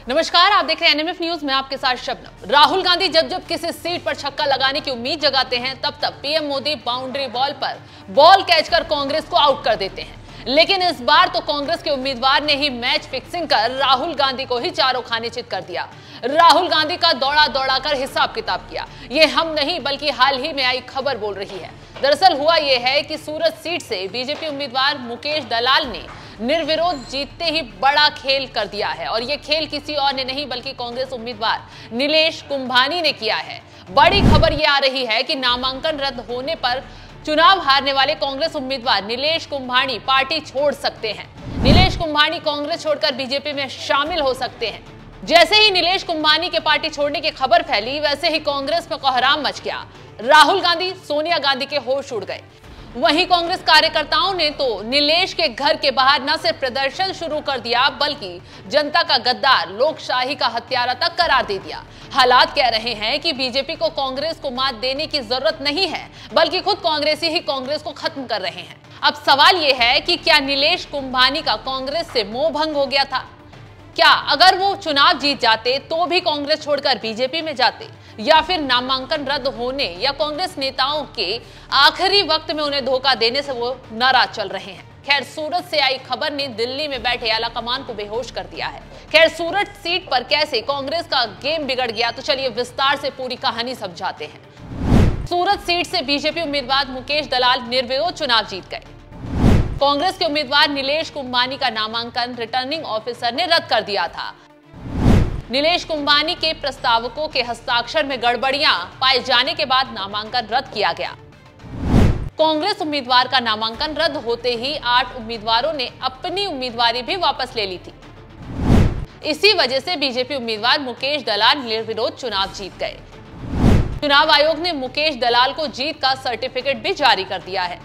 नमस्कार, आप देख रहे हैं एनएमएफ न्यूज में आपके साथ शबनम। राहुल गांधी जब जब किसी सीट पर छक्का लगाने की उम्मीद जगाते हैं तब तब पीएम मोदी बाउंड्री बॉल पर बॉल कैच कर कांग्रेस को आउट कर देते हैं। लेकिन इस बार तो कांग्रेस के उम्मीदवार ने ही मैच फिक्सिंग कर राहुल गांधी को ही चारों खाने चित कर दिया। राहुल गांधी का दौड़ा दौड़ा कर हिसाब किताब किया। ये हम नहीं बल्कि हाल ही में आई खबर बोल रही है। दरअसल हुआ यह है कि सूरत सीट से बीजेपी उम्मीदवार मुकेश दलाल ने निर्विरोध जीतते ही बड़ा खेल कर दिया है और ये खेल किसी और ने नहीं बल्कि कांग्रेस उम्मीदवार नीलेश कुंभानी ने किया है। बड़ी खबर ये आ रही है कि नामांकन रद्द होने पर चुनाव हारने वाले कांग्रेस उम्मीदवार नीलेश कुंभानी पार्टी छोड़ सकते हैं। नीलेश कुंभानी कांग्रेस छोड़कर बीजेपी में शामिल हो सकते हैं। जैसे ही नीलेश कुंभानी के पार्टी छोड़ने की खबर फैली वैसे ही कांग्रेस में कोहराम मच गया। राहुल गांधी, सोनिया गांधी के होश उड़ गए। वहीं कांग्रेस कार्यकर्ताओं ने तो नीलेश के घर के बाहर न सिर्फ प्रदर्शन शुरू कर दिया बल्कि जनता का गद्दार, लोकशाही का हत्यारा तक करार दे दिया। हालात कह रहे हैं कि बीजेपी को कांग्रेस को मात देने की जरूरत नहीं है बल्कि खुद कांग्रेसी ही कांग्रेस को खत्म कर रहे हैं। अब सवाल यह है कि क्या नीलेश कुंभानी का कांग्रेस से मोह भंग हो गया था? क्या अगर वो चुनाव जीत जाते तो भी कांग्रेस छोड़कर बीजेपी में जाते, या फिर नामांकन रद्द होने या कांग्रेस नेताओं के आखिरी वक्त में उन्हें धोखा देने से वो नाराज चल रहे हैं? खैर, सूरत से आई खबर ने दिल्ली में बैठे आलाकमान को बेहोश कर दिया है। खैर, सूरत सीट पर कैसे कांग्रेस का गेम बिगड़ गया, तो चलिए विस्तार से पूरी कहानी समझाते हैं। सूरत सीट से बीजेपी उम्मीदवार मुकेश दलाल निर्विरोध चुनाव जीत गए। कांग्रेस के उम्मीदवार नीलेश कुंभानी का नामांकन रिटर्निंग ऑफिसर ने रद्द कर दिया था। नीलेश कुंभानी के प्रस्तावकों के हस्ताक्षर में गड़बड़ियां पाए जाने के बाद नामांकन रद्द किया गया। कांग्रेस उम्मीदवार का नामांकन रद्द होते ही 8 उम्मीदवारों ने अपनी उम्मीदवारी भी वापस ले ली थी। इसी वजह से बीजेपी उम्मीदवार मुकेश दलाल निर्विरोध चुनाव जीत गए। चुनाव आयोग ने मुकेश दलाल को जीत का सर्टिफिकेट भी जारी कर दिया है।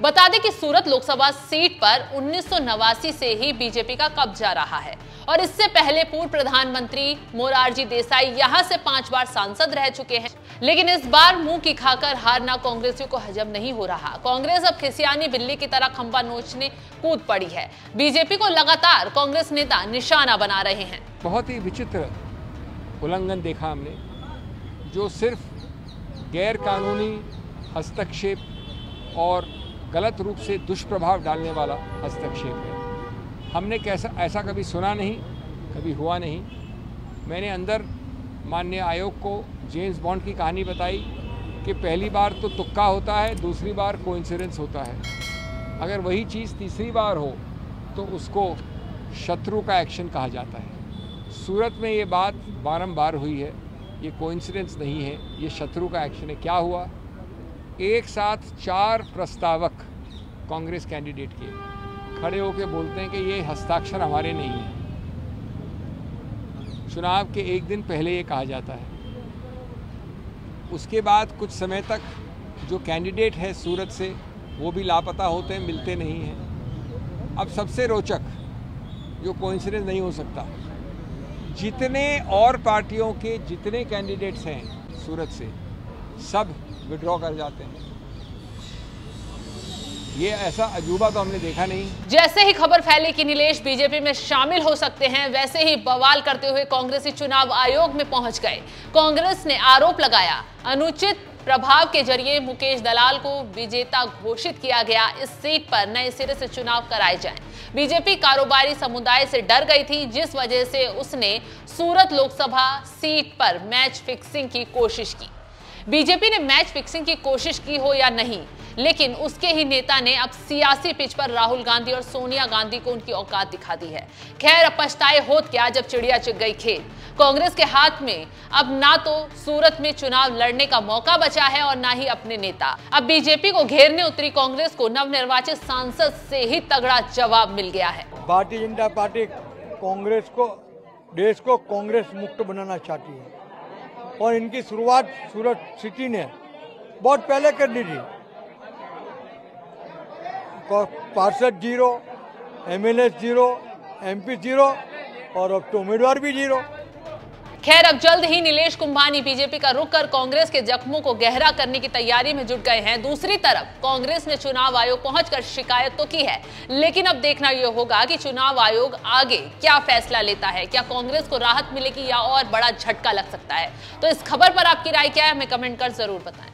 बता दें कि सूरत लोकसभा सीट पर 1989 से ही बीजेपी का कब्जा रहा है और इससे पहले पूर्व प्रधानमंत्री मोरारजी देसाई यहां से 5 बार सांसद रह चुके हैं। लेकिन इस बार मुंह की खाकर हारना कांग्रेसियों को हजम नहीं हो रहा। कांग्रेस अब खिसियानी बिल्ली की तरह खंबा नोचने कूद पड़ी है। बीजेपी को लगातार कांग्रेस नेता निशाना बना रहे हैं। बहुत ही विचित्र उल्लंघन देखा हमने, जो सिर्फ गैर कानूनी हस्तक्षेप और गलत रूप से दुष्प्रभाव डालने वाला हस्तक्षेप है। हमने ऐसा कभी सुना नहीं, कभी हुआ नहीं। मैंने अंदर माननीय आयोग को जेम्स बॉन्ड की कहानी बताई कि पहली बार तो तुक्का होता है, दूसरी बार कोइंसिडेंस होता है। अगर वही चीज़ तीसरी बार हो तो उसको शत्रु का एक्शन कहा जाता है। सूरत में ये बात बारंबार हुई है। ये कोइंसिडेंस नहीं है, ये शत्रु का एक्शन है। क्या हुआ? एक साथ 4 प्रस्तावक कांग्रेस कैंडिडेट के खड़े होकर बोलते हैं कि ये हस्ताक्षर हमारे नहीं हैं। चुनाव के एक दिन पहले ये कहा जाता है। उसके बाद कुछ समय तक जो कैंडिडेट है सूरत से वो भी लापता होते हैं, मिलते नहीं हैं। अब सबसे रोचक, जो कोइंसिडेंस नहीं हो सकता, जितने और पार्टियों के जितने कैंडिडेट्स हैं सूरत से सब विड्रॉ कर जाते हैं। ये ऐसा अजूबा तो हमने देखा नहीं। जैसे ही खबर फैली कि नीलेश बीजेपी में शामिल हो सकते हैं वैसे ही बवाल करते हुए कांग्रेसी चुनाव आयोग में पहुंच गए। कांग्रेस ने आरोप लगाया अनुचित प्रभाव के जरिए मुकेश दलाल को विजेता घोषित किया गया। इस सीट पर नए सिरे से चुनाव कराए जाएं। बीजेपी कारोबारी समुदाय से डर गई थी, जिस वजह से उसने सूरत लोकसभा सीट पर मैच फिक्सिंग की कोशिश की। बीजेपी ने मैच फिक्सिंग की कोशिश की हो या नहीं, लेकिन उसके ही नेता ने अब सियासी पिच पर राहुल गांधी और सोनिया गांधी को उनकी औकात दिखा दी है। खैर, अब पछताए होत क्या जब चिड़िया चुग गई खेत। कांग्रेस के हाथ में अब ना तो सूरत में चुनाव लड़ने का मौका बचा है और ना ही अपने नेता। अब बीजेपी को घेरने उतरी कांग्रेस को नवनिर्वाचित सांसद से ही तगड़ा जवाब मिल गया है। भारतीय जनता पार्टी कांग्रेस को, देश को कांग्रेस मुक्त बनाना चाहती है और इनकी शुरुआत सूरत सिटी ने बहुत पहले कर दी थी। पार्षद 0, एमएलए 0, एमपी 0 और अब तो उम्मीदवार भी 0। खैर, अब जल्द ही नीलेश कुंभानी बीजेपी का रुख कर कांग्रेस के जख्मों को गहरा करने की तैयारी में जुट गए हैं। दूसरी तरफ कांग्रेस ने चुनाव आयोग पहुंचकर शिकायत तो की है, लेकिन अब देखना यह होगा कि चुनाव आयोग आगे क्या फैसला लेता है। क्या कांग्रेस को राहत मिलेगी या और बड़ा झटका लग सकता है? तो इस खबर पर आपकी राय क्या है, हमें कमेंट कर जरूर बताएं।